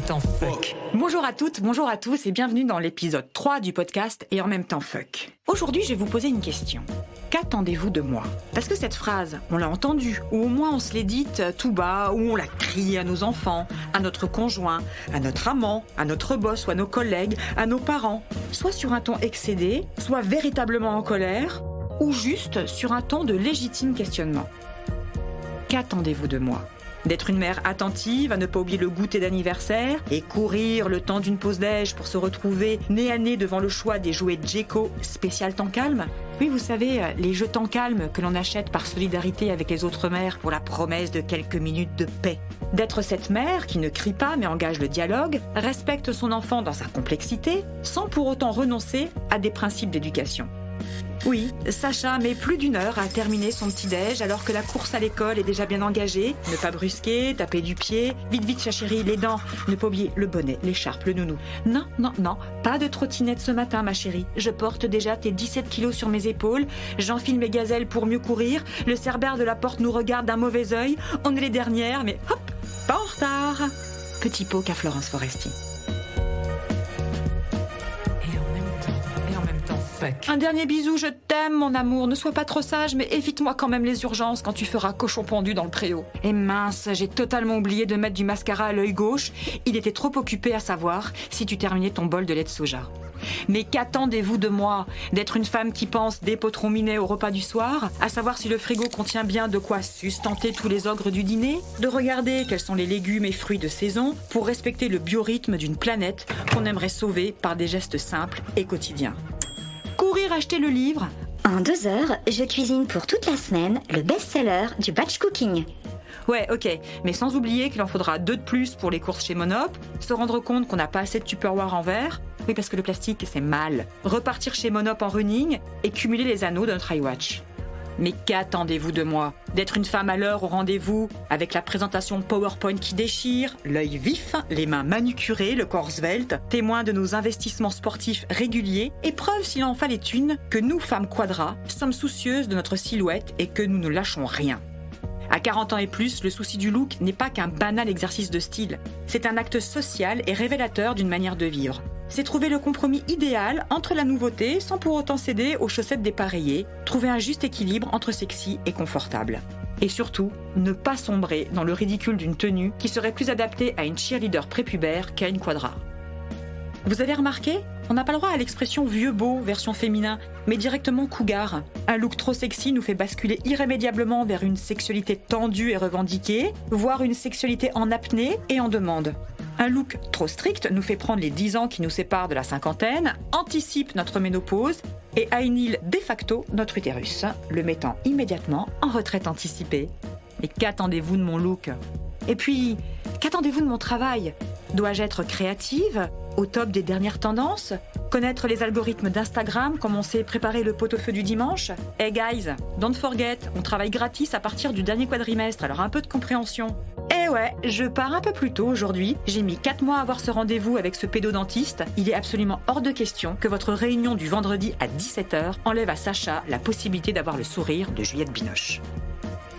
temps fuck. Bonjour à toutes, bonjour à tous et bienvenue dans l'épisode 3 du podcast Et en même temps fuck. Aujourd'hui, je vais vous poser une question. Qu'attendez-vous de moi ? Parce que cette phrase, on l'a entendue, ou au moins on se l'est dite tout bas, ou on l'a criée à nos enfants, à notre conjoint, à notre amant, à notre boss ou à nos collègues, à nos parents, soit sur un ton excédé, soit véritablement en colère, ou juste sur un ton de légitime questionnement. Qu'attendez-vous de moi ? D'être une mère attentive, à ne pas oublier le goûter d'anniversaire et courir le temps d'une pause déj pour se retrouver nez à nez devant le choix des jouets Djeco spécial temps calme. Oui, vous savez, les jeux temps calme que l'on achète par solidarité avec les autres mères pour la promesse de quelques minutes de paix. D'être cette mère qui ne crie pas mais engage le dialogue, respecte son enfant dans sa complexité, sans pour autant renoncer à des principes d'éducation. Oui, Sacha met plus d'1 heure à terminer son petit-déj alors que la course à l'école est déjà bien engagée. Ne pas brusquer, taper du pied, vite cha chérie, les dents. Ne pas oublier le bonnet, l'écharpe, le nounou. Non, pas de trottinette ce matin ma chérie. Je porte déjà tes 17 kilos sur mes épaules. J'enfile mes gazelles pour mieux courir. Le cerbère de la porte nous regarde d'un mauvais œil. On est les dernières, mais hop, pas en retard. Petit pot qu'à Florence Foresti. Un dernier bisou, je t'aime mon amour, ne sois pas trop sage, mais évite-moi quand même les urgences quand tu feras cochon pendu dans le préau. Et mince, j'ai totalement oublié de mettre du mascara à l'œil gauche, il était trop occupé à savoir si tu terminais ton bol de lait de soja. Mais qu'attendez-vous de moi ? D'être une femme qui pense des potrons minés au repas du soir ? À savoir si le frigo contient bien de quoi sustenter tous les ogres du dîner ? De regarder quels sont les légumes et fruits de saison pour respecter le biorhythme d'une planète qu'on aimerait sauver par des gestes simples et quotidiens ? Courir acheter le livre. En 2 heures, je cuisine pour toute la semaine le best-seller du batch cooking. Ouais, ok, mais sans oublier qu'il en faudra 2 de plus pour les courses chez Monop, se rendre compte qu'on n'a pas assez de Tupperware en verre, oui parce que le plastique c'est mal, repartir chez Monop en running et cumuler les anneaux de notre iWatch. Mais qu'attendez-vous de moi ? D'être une femme à l'heure au rendez-vous, avec la présentation PowerPoint qui déchire, l'œil vif, les mains manucurées, le corps svelte, témoin de nos investissements sportifs réguliers, et preuve s'il en fallait une que nous, femmes quadras, sommes soucieuses de notre silhouette et que nous ne lâchons rien. À 40 ans et plus, le souci du look n'est pas qu'un banal exercice de style. C'est un acte social et révélateur d'une manière de vivre. C'est trouver le compromis idéal entre la nouveauté sans pour autant céder aux chaussettes dépareillées, trouver un juste équilibre entre sexy et confortable. Et surtout, ne pas sombrer dans le ridicule d'une tenue qui serait plus adaptée à une cheerleader prépubère qu'à une quadra. Vous avez remarqué ? On n'a pas le droit à l'expression vieux beau version féminin, mais directement cougar. Un look trop sexy nous fait basculer irrémédiablement vers une sexualité tendue et revendiquée, voire une sexualité en apnée et en demande. Un look trop strict nous fait prendre les 10 ans qui nous séparent de la cinquantaine, anticipe notre ménopause et annihile de facto notre utérus, le mettant immédiatement en retraite anticipée. Mais qu'attendez-vous de mon look ? Et puis, qu'attendez-vous de mon travail ? Dois-je être créative ? Au top des dernières tendances ? Connaître les algorithmes d'Instagram comme on sait préparer le pot-au-feu du dimanche ? Hey guys, don't forget, on travaille gratis à partir du dernier quadrimestre, alors un peu de compréhension. Eh ouais, je pars un peu plus tôt aujourd'hui. J'ai mis 4 mois à avoir ce rendez-vous avec ce pédodentiste. Il est absolument hors de question que votre réunion du vendredi à 17h enlève à Sacha la possibilité d'avoir le sourire de Juliette Binoche.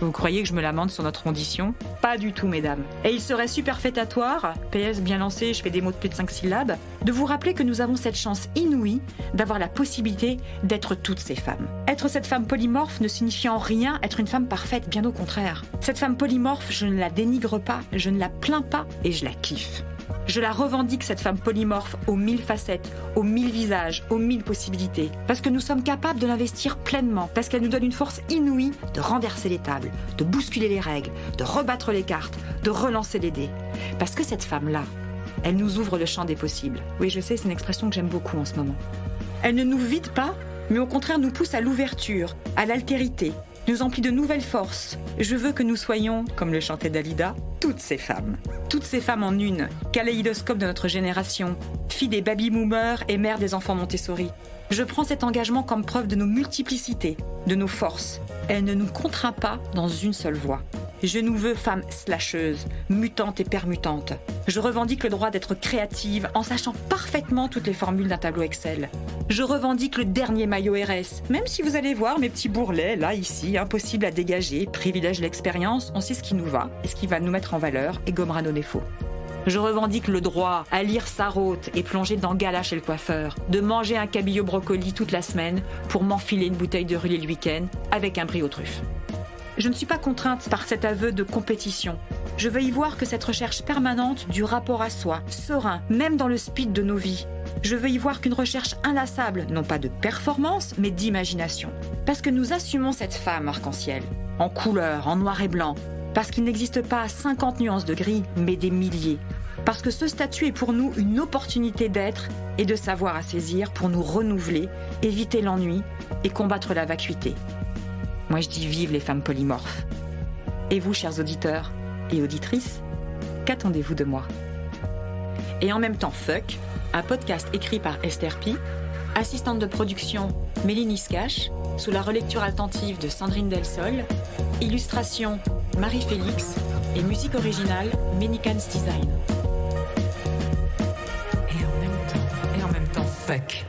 Vous croyez que je me lamente sur notre condition ? Pas du tout, mesdames. Et il serait superfétatoire, PS bien lancé, je fais des mots de plus de 5 syllabes, de vous rappeler que nous avons cette chance inouïe d'avoir la possibilité d'être toutes ces femmes. Être cette femme polymorphe ne signifie en rien être une femme parfaite, bien au contraire. Cette femme polymorphe, je ne la dénigre pas, je ne la plains pas et je la kiffe. Je la revendique, cette femme polymorphe, aux 1000 facettes, aux 1000 visages, aux 1000 possibilités. Parce que nous sommes capables de l'investir pleinement. Parce qu'elle nous donne une force inouïe de renverser les tables, de bousculer les règles, de rebattre les cartes, de relancer les dés. Parce que cette femme-là, elle nous ouvre le champ des possibles. Oui, je sais, c'est une expression que j'aime beaucoup en ce moment. Elle ne nous vide pas, mais au contraire nous pousse à l'ouverture, à l'altérité, nous emplit de nouvelles forces. Je veux que nous soyons, comme le chantait Dalida, toutes ces femmes en une, kaléidoscope de notre génération, fille des baby-boomers et mère des enfants Montessori. Je prends cet engagement comme preuve de nos multiplicités, de nos forces. Elle ne nous contraint pas dans une seule voie. Je nous veux femmes slasheuses, mutantes et permutantes. Je revendique le droit d'être créative en sachant parfaitement toutes les formules d'un tableau Excel. Je revendique le dernier maillot RS, même si vous allez voir mes petits bourrelets, là, ici, impossible à dégager, privilège l'expérience, on sait ce qui nous va et ce qui va nous mettre en valeur et gommera nos défauts. Je revendique le droit à lire Sarraute et plonger dans Gala chez le coiffeur, de manger un cabillaud brocoli toute la semaine pour m'enfiler une bouteille de Rully le week-end avec un brie aux truffes. Je ne suis pas contrainte par cet aveu de compétition. Je veux y voir que cette recherche permanente du rapport à soi, serein, même dans le speed de nos vies. Je veux y voir qu'une recherche inlassable, non pas de performance, mais d'imagination. Parce que nous assumons cette femme arc-en-ciel, en couleur, en noir et blanc. Parce qu'il n'existe pas 50 nuances de gris, mais des milliers. Parce que ce statut est pour nous une opportunité d'être et de savoir à saisir pour nous renouveler, éviter l'ennui et combattre la vacuité. Moi je dis vive les femmes polymorphes. Et vous, chers auditeurs et auditrices, qu'attendez-vous de moi ? Et en même temps, Fuck, un podcast écrit par Esther Pi, assistante de production Méline Iscache, sous la relecture attentive de Sandrine Delsol, illustration Marie-Félix et musique originale Ménicans Design. Et en même temps, Fuck.